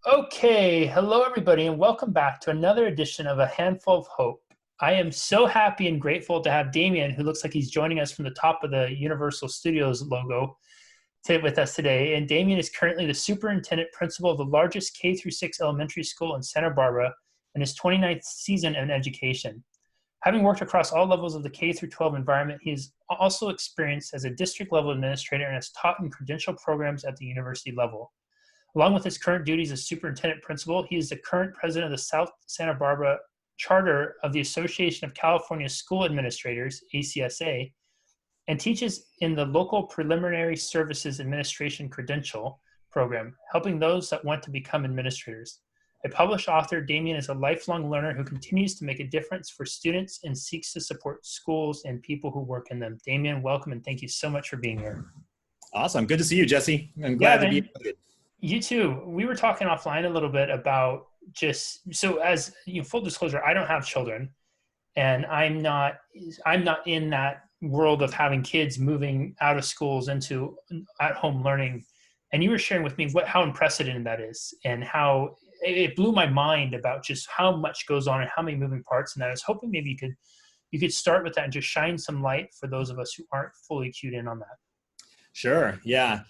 Okay, hello everybody, and welcome back to another edition of A Handful of Hope. I am so happy and grateful to have Demian, who looks like he's joining us from the top of the Universal Studios logo, with us today. And Demian is currently the superintendent principal of the largest K through 6 elementary school in Santa Barbara in his 29th season in education. Having worked across all levels of the K through 12 environment, he is also experienced as a district level administrator and has taught in credential programs at the university level. Along with his current duties as superintendent principal, he is the current president of the South Santa Barbara charter of the Association of California School Administrators, ACSA, and teaches in the local Preliminary Services Administration Credential program, helping those that want to become administrators. A published author, Demian is a lifelong learner who continues to make a difference for students and seeks to support schools and people who work in them. Demian, welcome, and thank you so much for being here. Awesome. Good to see you, Jesse. I'm Yeah, glad to be invited. You too. We were talking offline a little bit about as full disclosure, I don't have children, and I'm not in that world of having kids moving out of schools into at-home learning. And you were sharing with me how unprecedented that is, and how it blew my mind about just how much goes on and how many moving parts. And I was hoping maybe you could start with that and just shine some light for those of us who aren't fully cued in on that. Sure. Yeah.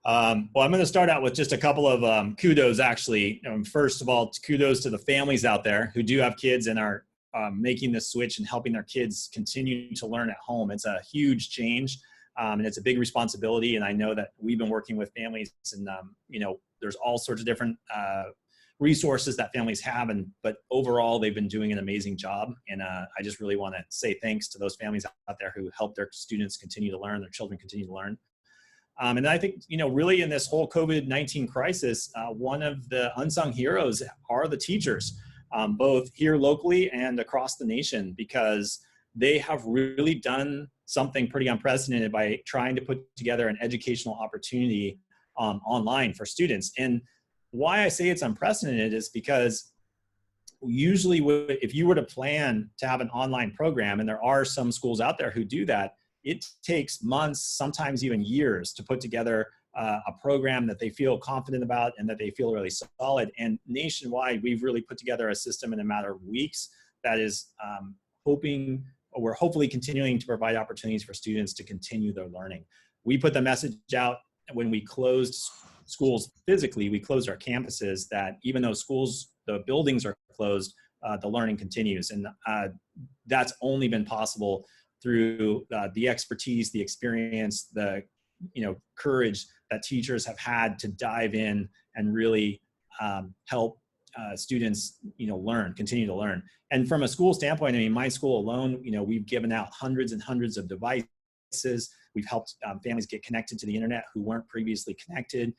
Well, I'm going to start out with just a couple of kudos, actually. First of all, kudos to the families out there who do have kids and are making the switch and helping their kids continue to learn at home. It's a huge change, and it's a big responsibility. And I know that we've been working with families, and there's all sorts of different resources that families have, but overall, they've been doing an amazing job. And I just really want to say thanks to those families out there who help their students continue to learn, their children continue to learn. And I think, really in this whole COVID-19 crisis, one of the unsung heroes are the teachers, both here locally and across the nation, because they have really done something pretty unprecedented by trying to put together an educational opportunity online for students. And why I say it's unprecedented is because usually if you were to plan to have an online program, and there are some schools out there who do that, it takes months, sometimes even years, to put together a program that they feel confident about and that they feel really solid. And nationwide, we've really put together a system in a matter of weeks that is we're hopefully continuing to provide opportunities for students to continue their learning. We put the message out when we closed schools physically, we closed our campuses, that even though the buildings are closed, the learning continues. And that's only been possible through the expertise, the experience, the courage that teachers have had to dive in and really help students continue to learn. And from a school standpoint, I mean, my school alone, we've given out hundreds and hundreds of devices. We've helped families get connected to the internet who weren't previously connected.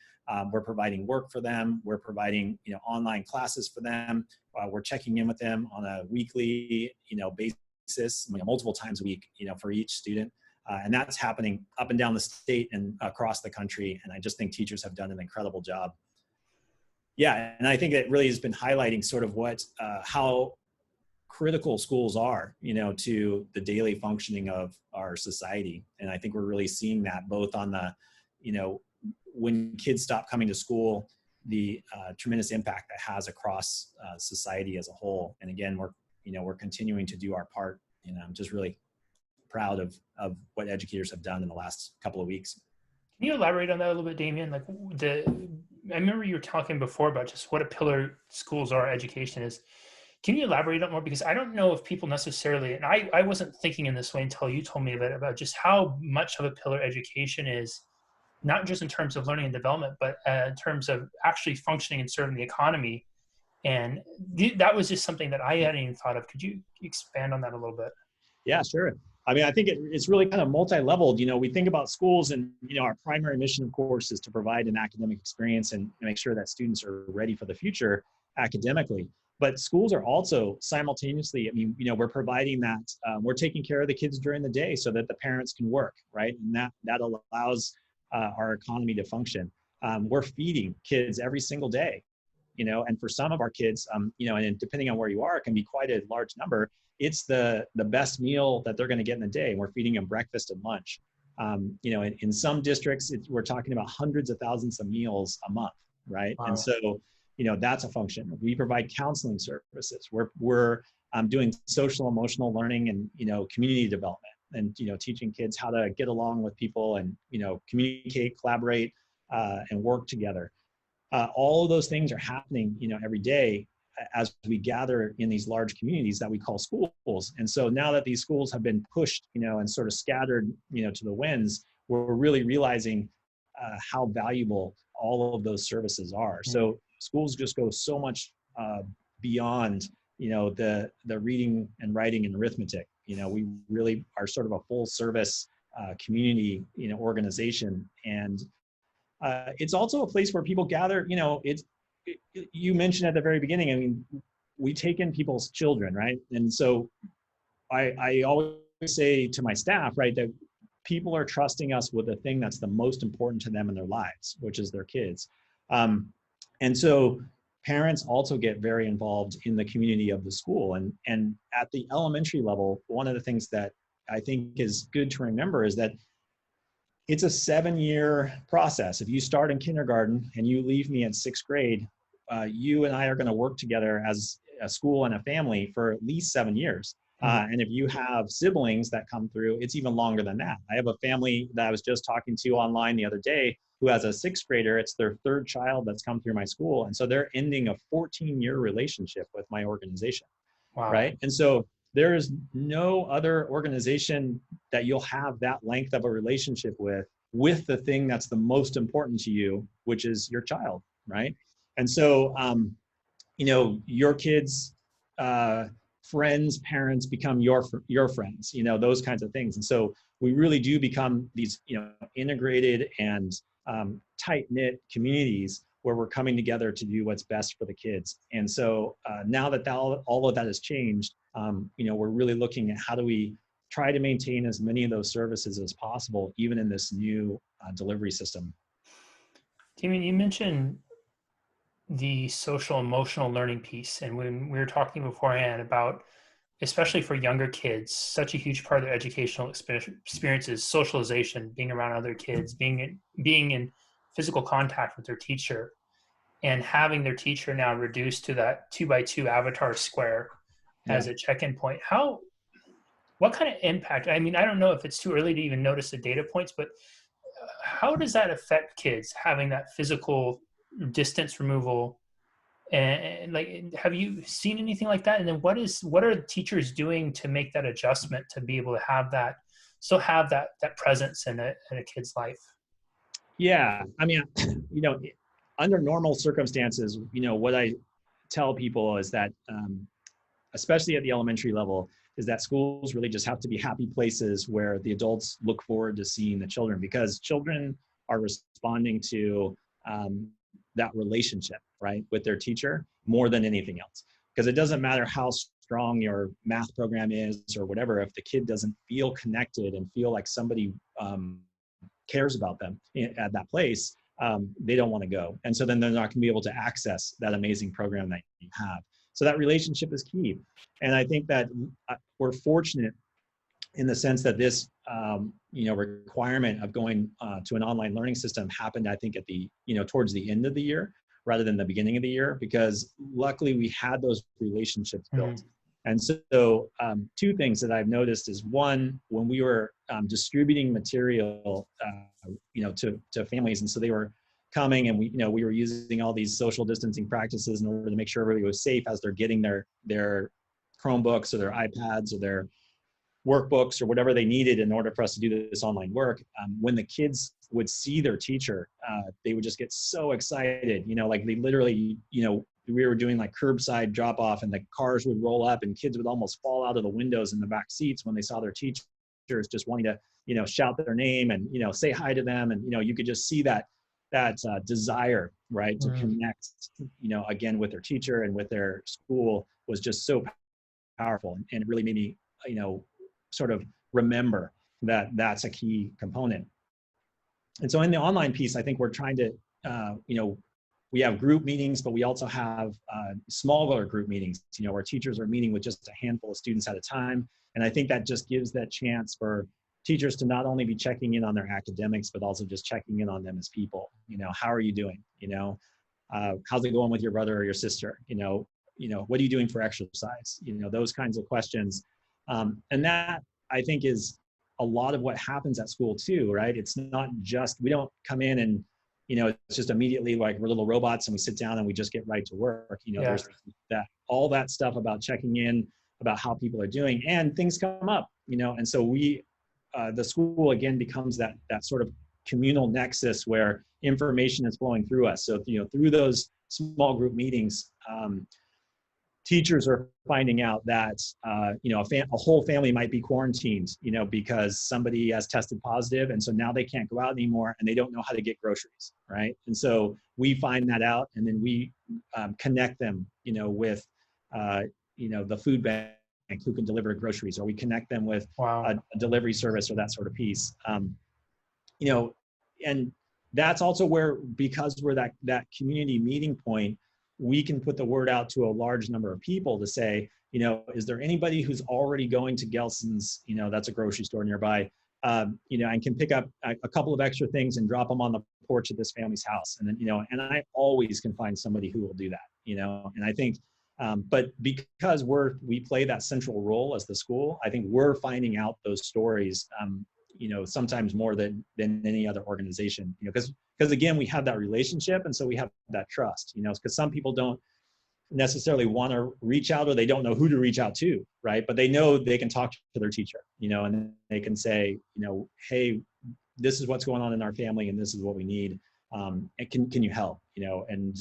We're providing work for them. We're providing online classes for them. We're checking in with them on a weekly basis. Multiple times a week, for each student. And that's happening up and down the state and across the country. And I just think teachers have done an incredible job. Yeah, and I think it really has been highlighting sort of how critical schools are, to the daily functioning of our society. And I think we're really seeing that both on the, when kids stop coming to school, the tremendous impact that has across society as a whole. And again, we're continuing to do our part, and I'm just really proud of what educators have done in the last couple of weeks. Can you elaborate on that a little bit, Demian? I remember you were talking before about just what a pillar schools are, education is. Can you elaborate on it more? Because I don't know if people necessarily, and I wasn't thinking in this way until you told me about just how much of a pillar education is, not just in terms of learning and development, but in terms of actually functioning and serving the economy. And that was just something that I hadn't even thought of. Could you expand on that a little bit? Yeah, sure. I mean, I think it's really kind of multi-leveled. We think about schools, and, our primary mission, of course, is to provide an academic experience and make sure that students are ready for the future academically. But schools are also simultaneously, we're providing that, we're taking care of the kids during the day so that the parents can work, right? And that allows our economy to function. We're feeding kids every single day. And for some of our kids, and depending on where you are, it can be quite a large number. It's the best meal that they're going to get in the day. And we're feeding them breakfast and lunch. In some districts, we're talking about hundreds of thousands of meals a month, right? Wow. And so that's a function. We provide counseling services. We're doing social emotional learning and, community development and, teaching kids how to get along with people and, communicate, collaborate, and work together. All of those things are happening, every day as we gather in these large communities that we call schools. And so now that these schools have been pushed, and sort of scattered, to the winds, we're really realizing how valuable all of those services are. So schools just go so much beyond, the reading and writing and arithmetic. We really are sort of a full service community, organization. And it's also a place where people gather, you mentioned at the very beginning, I mean, we take in people's children, right? And so I always say to my staff, right, that people are trusting us with the thing that's the most important to them in their lives, which is their kids. And so parents also get very involved in the community of the school. And at the elementary level, one of the things that I think is good to remember is that it's a 7-year process. If you start in kindergarten and you leave me in 6th grade, you and I are going to work together as a school and a family for at least 7 years. And if you have siblings that come through, it's even longer than that. I have a family that I was just talking to online the other day who has a 6th grader. It's their 3rd child that's come through my school. And so they're ending a 14-year relationship with my organization. Wow. Right. And so there is no other organization that you'll have that length of a relationship with the thing that's the most important to you, which is your child. Right. And so, your kids, friends, parents become your friends, those kinds of things. And so we really do become these, integrated and tight-knit communities where we're coming together to do what's best for the kids. And so now that all of that has changed, we're really looking at how do we try to maintain as many of those services as possible, even in this new delivery system. Demian, you mentioned the social emotional learning piece. And when we were talking beforehand about, especially for younger kids, such a huge part of their educational experience is socialization, being around other kids, being in physical contact with their teacher, and having their teacher now reduced to that 2x2 avatar square as a check-in point. What kind of impact? I mean, I don't know if it's too early to even notice the data points, but how does that affect kids having that physical distance removal? And like, have you seen anything like that? And then what are the teachers doing to make that adjustment to be able to have that presence in a kid's life? Yeah, I mean, under normal circumstances, what I tell people is that, especially at the elementary level, is that schools really just have to be happy places where the adults look forward to seeing the children, because children are responding to that relationship, right, with their teacher more than anything else. Because it doesn't matter how strong your math program is or whatever, if the kid doesn't feel connected and feel like somebody cares about them at that place, they don't want to go. And so then they're not going to be able to access that amazing program that you have. So that relationship is key. And I think that we're fortunate in the sense that this, requirement of going to an online learning system happened, I think, at the, towards the end of the year rather than the beginning of the year, because luckily we had those relationships built. And so 2 things that I've noticed is, one, when we were distributing material, to families, and so they were coming, and we were using all these social distancing practices in order to make sure everybody was safe as they're getting their Chromebooks or their iPads or their workbooks or whatever they needed in order for us to do this online work. When the kids would see their teacher, they would just get so excited, like they literally, we were doing like curbside drop off, and the cars would roll up and kids would almost fall out of the windows in the back seats when they saw their teachers, just wanting to, shout their name and, say hi to them. And, you could just see that desire, right, to connect, again, with their teacher and with their school was just so powerful. And it really made me, sort of remember that that's a key component. And so in the online piece, I think we're trying to, we have group meetings, but we also have smaller group meetings, where teachers are meeting with just a handful of students at a time. And I think that just gives that chance for teachers to not only be checking in on their academics, but also just checking in on them as people. How are you doing? how's it going with your brother or your sister? What are you doing for exercise? Those kinds of questions. And that, I think, is a lot of what happens at school too, right? It's not just, we don't come in and, it's just immediately like we're little robots and we sit down and we just get right to work. There's all that stuff about checking in, about how people are doing, and things come up, and so the school again becomes that sort of communal nexus where information is flowing through us. So, through those small group meetings, teachers are finding out that, a whole family might be quarantined, because somebody has tested positive, and so now they can't go out anymore and they don't know how to get groceries, right? And so we find that out, and then we connect them, with, the food bank who can deliver groceries, or we connect them with a delivery service or that sort of piece. And that's also where, because we're that community meeting point, we can put the word out to a large number of people to say, is there anybody who's already going to Gelson's, that's a grocery store nearby, and can pick up a couple of extra things and drop them on the porch of this family's house. And then, and I always can find somebody who will do that, and I think, but because we play that central role as the school, I think we're finding out those stories, sometimes more than any other organization, because again, we have that relationship. And so we have that trust, because some people don't necessarily want to reach out, or they don't know who to reach out to, right? But they know they can talk to their teacher, and they can say, hey, this is what's going on in our family and this is what we need. And can you help, and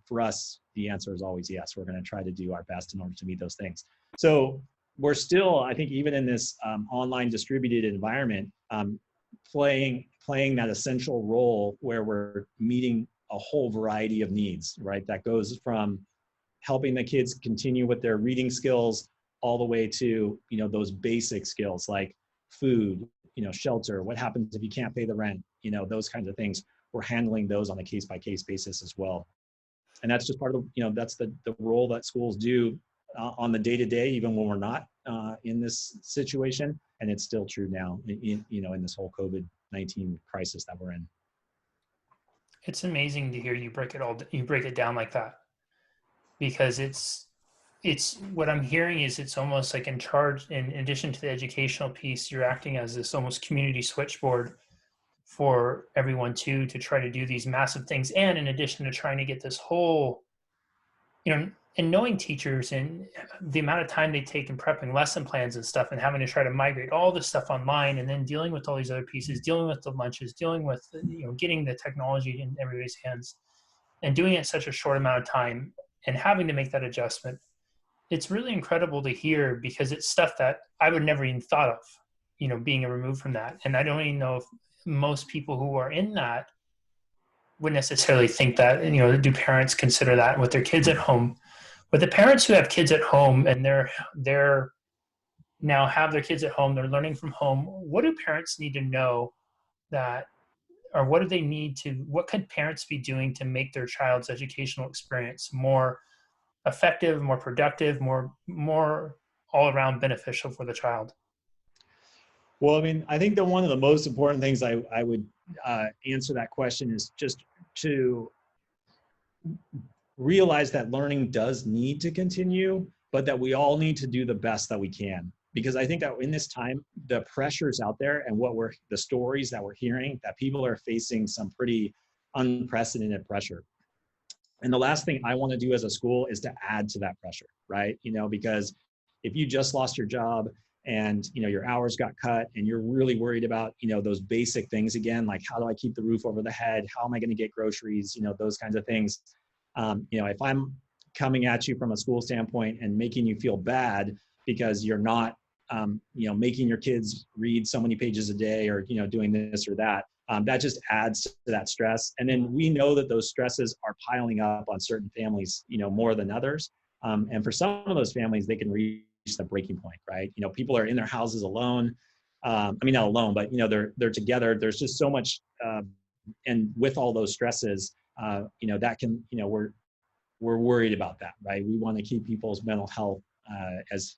for us, the answer is always yes. We're going to try to do our best in order to meet those things. So we're still, I think, even in this online distributed environment, playing that essential role where we're meeting a whole variety of needs, right? That goes from helping the kids continue with their reading skills all the way to, those basic skills like food, shelter, what happens if you can't pay the rent, those kinds of things. We're handling those on a case-by-case basis as well. And that's just part of, that's the role that schools do on the day-to-day, even when we're not in this situation. And it's still true now, in this whole COVID-19 crisis that we're in. It's amazing to hear you break it down like that, because it's what I'm hearing is it's almost like in charge, in addition to the educational piece, you're acting as this almost community switchboard for everyone to try to do these massive things. And in addition to trying to get this whole, and knowing teachers and the amount of time they take in prepping lesson plans and stuff, and having to try to migrate all this stuff online, and then dealing with all these other pieces, dealing with the lunches, dealing with, getting the technology in everybody's hands, and doing it in such a short amount of time, and having to make that adjustment. It's really incredible to hear, because it's stuff that I would never even thought of, being removed from that. And I don't even know if most people who are in that would necessarily think that, do parents consider that with their kids at home? But the parents who have kids at home and they're now have their kids at home, they're learning from home, what do parents need to know that, or what could parents be doing to make their child's educational experience more effective, more productive, more all around beneficial for the child? Well, I mean, I think that one of the most important things I would answer that question is just to realize that learning does need to continue, but that we all need to do the best that we can. Because I think that in this time, the pressures out there and the stories that we're hearing, that people are facing some pretty unprecedented pressure. And the last thing I want to do as a school is to add to that pressure, right? Because if you just lost your job and your hours got cut and you're really worried about those basic things again, like how do I keep the roof over the head, how am I going to get groceries, those kinds of things. If I'm coming at you from a school standpoint and making you feel bad because you're not making your kids read so many pages a day, or doing this or that, that just adds to that stress. And then we know that those stresses are piling up on certain families more than others, and for some of those families, they can reach the breaking point, right? People are in their houses alone. I mean, not alone, but they're together. There's just so much, and with all those stresses, that can, we're worried about that, right? We want to keep people's mental health as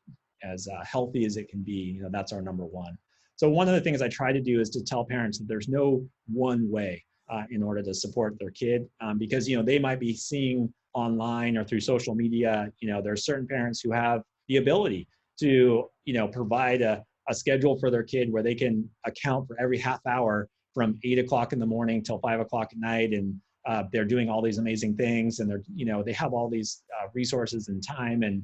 healthy as it can be. That's our number one. So one of the things I try to do is to tell parents that there's no one way. in order to support their kid, because, you know, they might be seeing online or through social media, you know, there are certain parents who have the ability to, you know, provide a schedule for their kid where they can account for every half hour from 8 o'clock in the morning till 5 o'clock at night. And they're doing all these amazing things, and they're, you know, they have all these resources and time and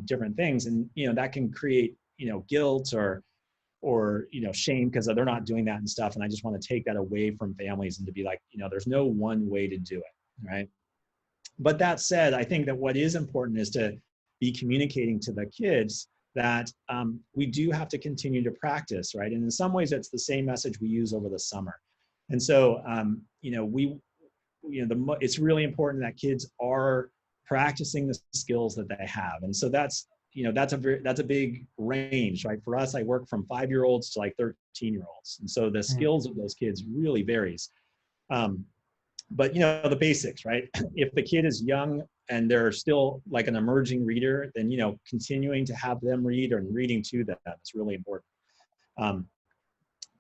different things. And, you know, that can create, you know, guilt or, you know, shame because they're not doing that and stuff. And I just want to take that away from families and to be like, you know, there's no one way to do it, right? But that said, I think that what is important is to be communicating to the kids that we do have to continue to practice, right? And in some ways, it's the same message we use over the summer. And so, you know, it's really important that kids are practicing the skills that they have. And so that's, you know, that's a big range, right? For us, I work from 5-year-olds to like 13-year-olds. And so the skills of those kids really varies. But, you know, the basics, right? If the kid is young and they're still like an emerging reader, then, you know, continuing to have them read and reading to them is really important.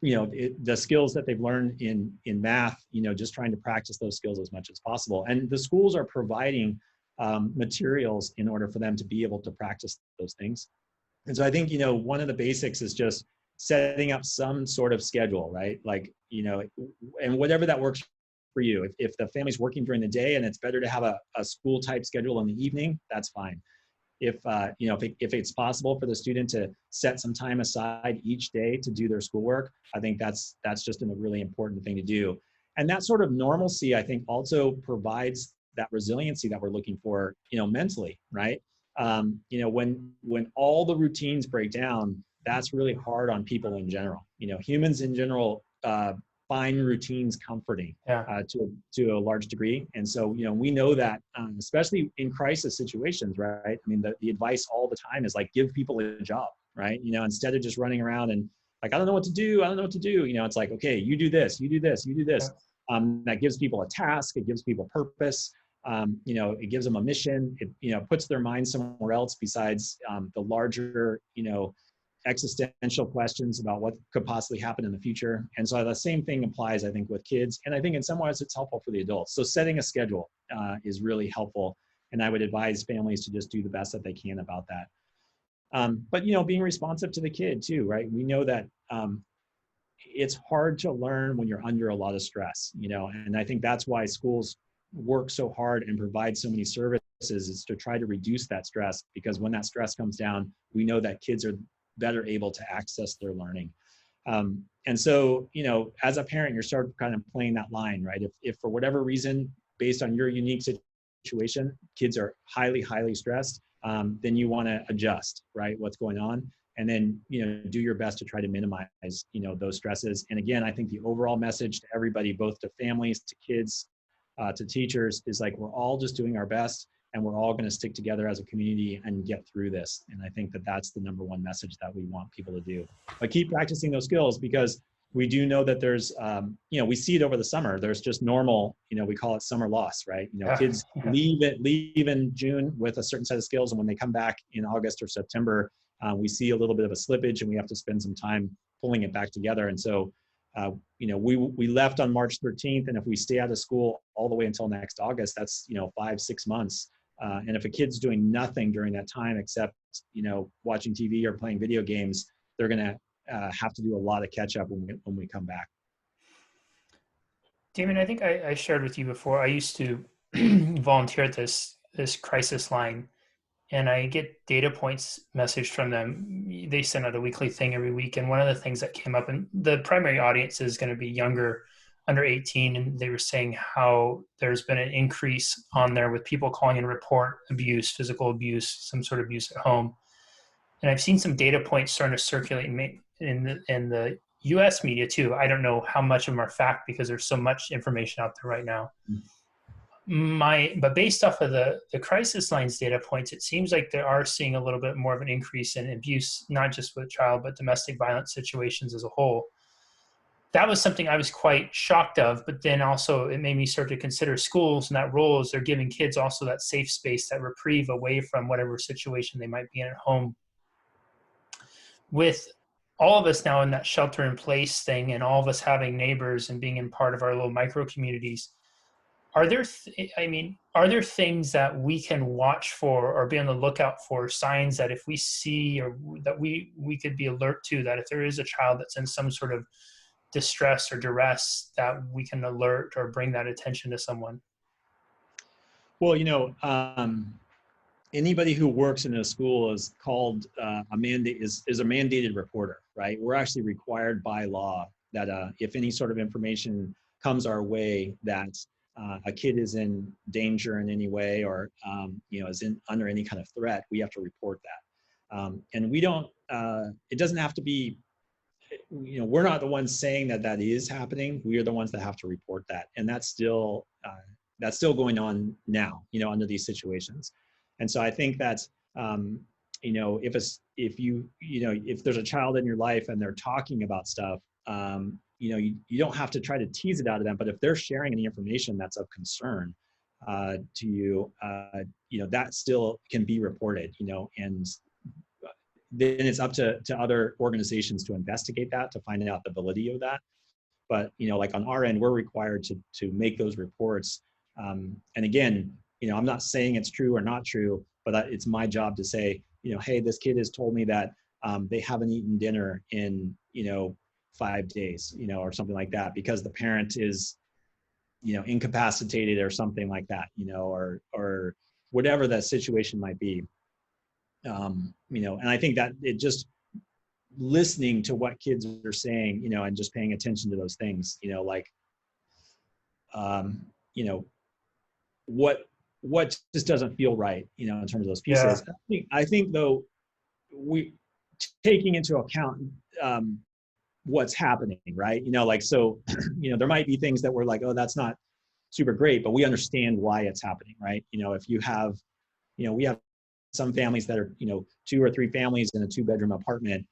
You know, the skills that they've learned in math, you know, just trying to practice those skills as much as possible. And the schools are providing materials in order for them to be able to practice those things. And so I think, you know, one of the basics is just setting up some sort of schedule, right? Like, you know, and whatever that works for you. If the family's working during the day and it's better to have a school type schedule in the evening, that's fine. If, you know, if it's possible for the student to set some time aside each day to do their schoolwork, I think that's just a really important thing to do. And that sort of normalcy, I think, also provides that resiliency that we're looking for, you know, mentally, right? You know, when all the routines break down, that's really hard on people in general. You know, humans in general find routines comforting, to a large degree. And so, you know, we know that, especially in crisis situations, right? I mean, the advice all the time is like, give people a job, right? You know, instead of just running around and like, I don't know what to do. You know, it's like, okay, you do this, you do this, you do this. That gives people a task. It gives people purpose. You know, it gives them a mission. It, you know, puts their mind somewhere else besides the larger, you know, existential questions about what could possibly happen in the future. And so the same thing applies, I think, with kids. And I think in some ways it's helpful for the adults. So setting a schedule is really helpful. And I would advise families to just do the best that they can about that. But, you know, being responsive to the kid too, right? We know that it's hard to learn when you're under a lot of stress, you know, and I think that's why schools work so hard and provide so many services, is to try to reduce that stress, because when that stress comes down, we know that kids are better able to access their learning. And so, you know, as a parent, you're sort of kind of playing that line, right? If for whatever reason, based on your unique situation, kids are highly, highly stressed, then you want to adjust, right? What's going on. And then, you know, do your best to try to minimize, you know, those stresses. And again, I think the overall message to everybody, both to families, to kids, to teachers, is like, we're all just doing our best, and we're all going to stick together as a community and get through this. And I think that that's the number one message that we want people to do. But keep practicing those skills, because we do know that there's, you know, we see it over the summer. There's just normal, you know, we call it summer loss, right? You know, kids leave in June with a certain set of skills, and when they come back in August or September, we see a little bit of a slippage, and we have to spend some time pulling it back together. And so, you know, we left on March 13th, and if we stay out of school all the way until next August, that's, you know, 5-6 months. And if a kid's doing nothing during that time except, you know, watching TV or playing video games, they're going to have to do a lot of catch up when we come back. Damian, I think I shared with you before, I used to volunteer at this crisis line, and I get data points messaged from them. They send out a weekly thing every week. And one of the things that came up, and the primary audience is going to be younger, under 18. And they were saying how there's been an increase on there with people calling in report abuse, physical abuse, some sort of abuse at home. And I've seen some data points starting to circulate in the US media too. I don't know how much of them are fact, because there's so much information out there right now. But based off of the crisis lines data points, it seems like they are seeing a little bit more of an increase in abuse, not just with child, but domestic violence situations as a whole. That was something I was quite shocked of, but then also it made me start to consider schools and that role is they're giving kids also that safe space, that reprieve away from whatever situation they might be in at home. With all of us now in that shelter in place thing, and all of us having neighbors and being in part of our little micro communities, are there, are there things that we can watch for or be on the lookout for, signs that if we see or that we could be alert to, that if there is a child that's in some sort of distress or duress, that we can alert or bring that attention to someone? Well, anybody who works in a school is called a mandate is a mandated reporter, right? We're actually required by law that if any sort of information comes our way that a kid is in danger in any way or is under any kind of threat, we have to report that. And we don't. It doesn't have to be. We're not the ones saying that that is happening. We are the ones that have to report that, and that's still going on now. Under these situations. And so I think that, if there's a child in your life and they're talking about stuff, you don't have to try to tease it out of them, but if they're sharing any information that's of concern to you, that still can be reported, and then it's up to other organizations to investigate that, to find out the validity of that. But, like on our end, we're required to make those reports. And again, I'm not saying it's true or not true, but it's my job to say, hey, this kid has told me that they haven't eaten dinner in, 5 days, or something like that, because the parent is, incapacitated or something like that, or whatever that situation might be. And I think that it just listening to what kids are saying, and just paying attention to those things, what just doesn't feel right, in terms of those pieces. Yeah. I think though, we taking into account what's happening, right? So, there might be things that we're like, oh, that's not super great, but we understand why it's happening, right? If you have, we have some families that are, 2 or 3 families in a 2-bedroom apartment.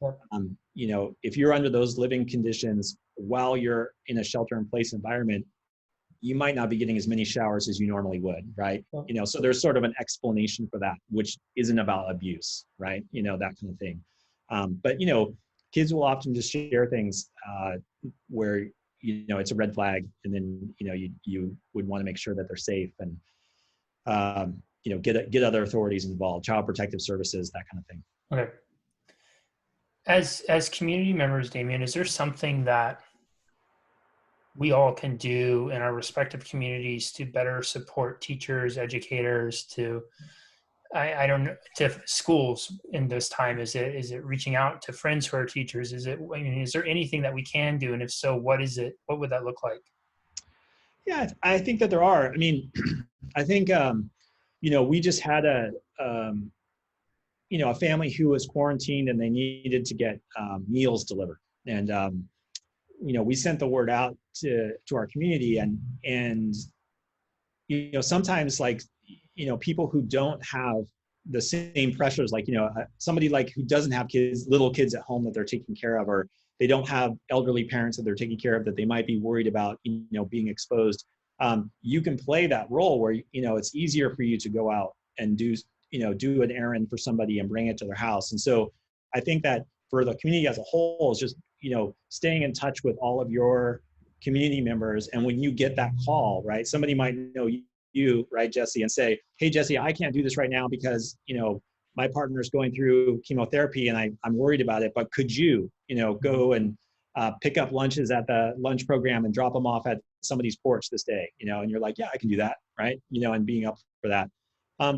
If you're under those living conditions while you're in a shelter-in-place environment, you might not be getting as many showers as you normally would, right? So there's sort of an explanation for that, which isn't about abuse, right? That kind of thing. But kids will often just share things where it's a red flag, and then you would want to make sure that they're safe, and get other authorities involved, child protective services, that kind of thing. Okay. As community members, Demian, is there something that we all can do in our respective communities to better support teachers, educators, to I don't know, to schools in this time? Is it reaching out to friends who are teachers? Is there anything that we can do? And if so, what is it? What would that look like? Yeah, I think that there are. I think, we just had a family who was quarantined and they needed to get meals delivered. And, we sent the word out to our community, and sometimes, like, people who don't have the same pressures, like, somebody like who doesn't have little kids at home that they're taking care of, or they don't have elderly parents that they're taking care of that they might be worried about, being exposed. You can play that role where, it's easier for you to go out and do an errand for somebody and bring it to their house. And so I think that for the community as a whole is just, staying in touch with all of your community members. And when you get that call, right, somebody might know you, right, Jesse, and say, hey, Jesse, I can't do this right now because, my partner's going through chemotherapy and I'm worried about it, but could you, go and pick up lunches at the lunch program and drop them off at somebody's porch this day, and you're like, yeah, I can do that, right? And being up for that.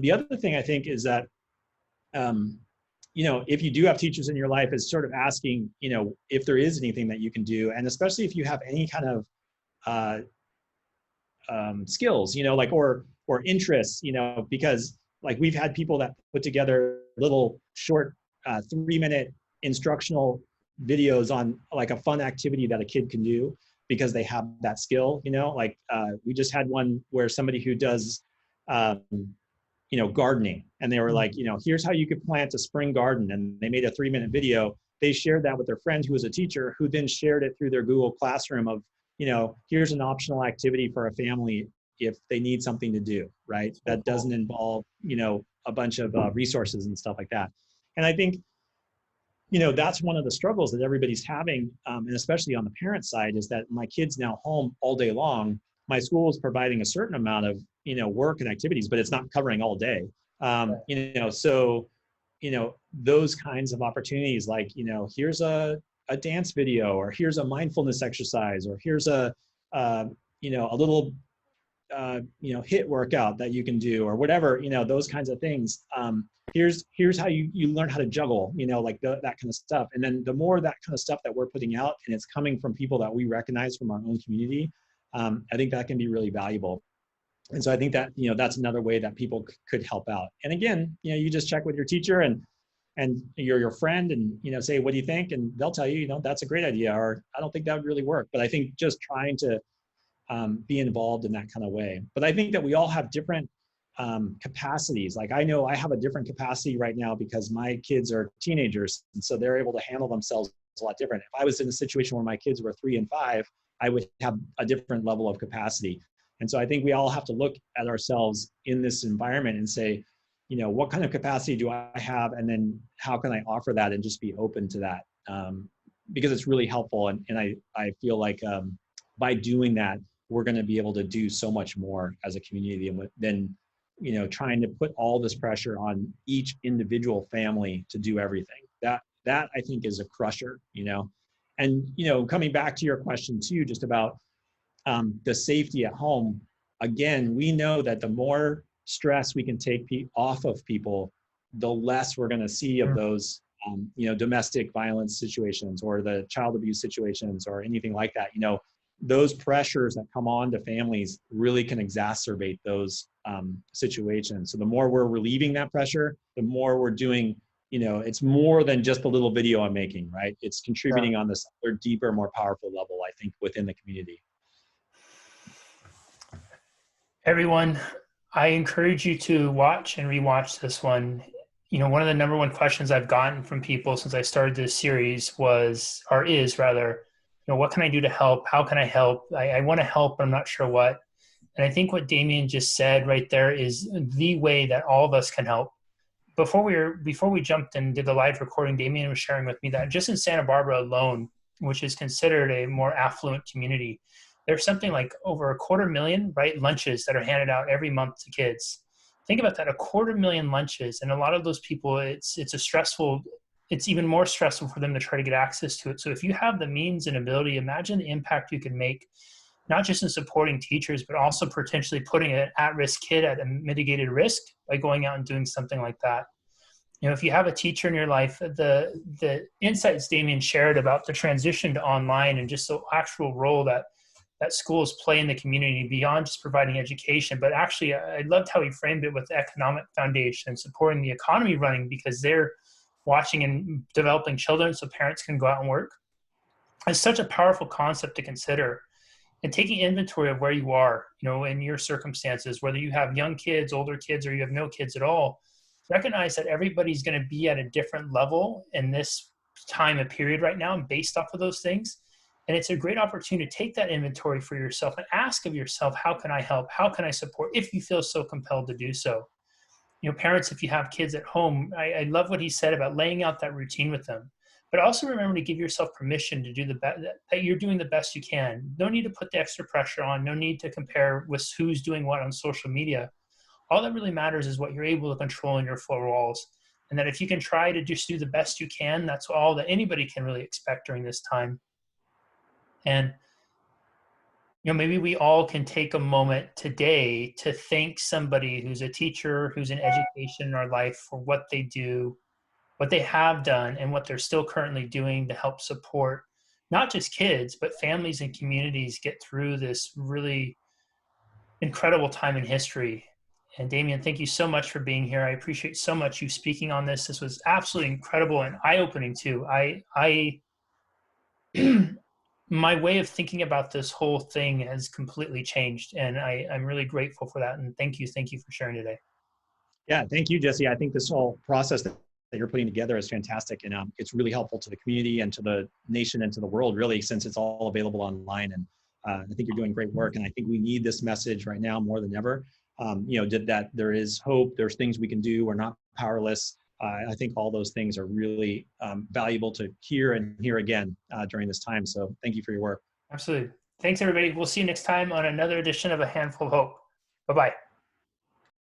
The other thing I think is that, if you do have teachers in your life, is sort of asking, if there is anything that you can do, and especially if you have any kind of skills, or interests, because like we've had people that put together little short 3-minute instructional videos on like a fun activity that a kid can do because they have that skill, we just had one where somebody who does, gardening, and they were like, here's how you could plant a spring garden. And they made a 3-minute video. They shared that with their friend who was a teacher, who then shared it through their Google Classroom of, here's an optional activity for a family if they need something to do, right? That doesn't involve, a bunch of resources and stuff like that. And I think, that's one of the struggles that everybody's having, and especially on the parent side, is that my kid's now home all day long. My school is providing a certain amount of, work and activities, but it's not covering all day. So, those kinds of opportunities, like, here's a dance video, or here's a mindfulness exercise, or here's a little hit workout that you can do, or whatever, those kinds of things. Here's how you learn how to juggle, like that kind of stuff. And then the more that kind of stuff that we're putting out, and it's coming from people that we recognize from our own community, I think that can be really valuable. And so I think that, that's another way that people could help out. And again, you just check with your teacher and your friend, and, say, what do you think? And they'll tell you, that's a great idea, or I don't think that would really work. But I think just trying to be involved in that kind of way. But I think that we all have different capacities. Like, I know I have a different capacity right now because my kids are teenagers, and so they're able to handle themselves a lot different. If I was in a situation where my kids were 3 and 5, I would have a different level of capacity. And so I think we all have to look at ourselves in this environment and say, what kind of capacity do I have? And then how can I offer that, and just be open to that? Because it's really helpful. And I feel like by doing that, we're going to be able to do so much more as a community than, trying to put all this pressure on each individual family to do everything. That I think is a crusher, And, coming back to your question too, just about the safety at home. Again, we know that the more stress we can take off of people, the less we're going to see of those, domestic violence situations, or the child abuse situations, or anything like that. Those pressures that come on to families really can exacerbate those situations. So the more we're relieving that pressure, the more we're doing, it's more than just a little video I'm making, right? It's contributing on this deeper, more powerful level, I think, within the community. Everyone, I encourage you to watch and rewatch this one. One of the number one questions I've gotten from people since I started this series is rather, what can I do to help? How can I help? I want to help, but I'm not sure what. And I think what Demian just said right there is the way that all of us can help. Before we jumped and did the live recording, Demian was sharing with me that just in Santa Barbara alone, which is considered a more affluent community, there's something like over 250,000, right, lunches that are handed out every month to kids. Think about that, 250,000 lunches. And a lot of those people, it's even more stressful for them to try to get access to it. So if you have the means and ability, imagine the impact you can make, not just in supporting teachers, but also potentially putting an at-risk kid at a mitigated risk by going out and doing something like that. If you have a teacher in your life, the insights Demian shared about the transition to online and just the actual role that schools play in the community beyond just providing education. But actually, I loved how he framed it with the economic foundation, supporting the economy running because they're watching and developing children so parents can go out and work. It's such a powerful concept to consider. And taking inventory of where you are, in your circumstances, whether you have young kids, older kids, or you have no kids at all, recognize that everybody's going to be at a different level in this time and period right now, and based off of those things. And it's a great opportunity to take that inventory for yourself and ask of yourself, how can I help? How can I support, if you feel so compelled to do so? Parents, if you have kids at home, I love what he said about laying out that routine with them. But also remember to give yourself permission to do that you're doing the best you can. No need to put the extra pressure on. No need to compare with who's doing what on social media. All that really matters is what you're able to control in your four walls. And that if you can try to just do the best you can, that's all that anybody can really expect during this time. And maybe we all can take a moment today to thank somebody who's a teacher, who's in education in our life, for what they do, what they have done, and what they're still currently doing to help support not just kids, but families and communities get through this really incredible time in history. And Demian, thank you so much for being here. I appreciate so much you speaking on this. This was absolutely incredible and eye-opening too. My way of thinking about this whole thing has completely changed, and I'm really grateful for that. And thank you for sharing today. Yeah, thank you, Jesse. I think this whole process that you're putting together is fantastic, and it's really helpful to the community and to the nation and to the world, really, since it's all available online. And I think you're doing great work, and I think we need this message right now more than ever. That there is hope, there's things we can do, we're not powerless. I think all those things are really valuable to hear and hear again during this time. So thank you for your work. Absolutely. Thanks, everybody. We'll see you next time on another edition of A Handful of Hope. Bye-bye.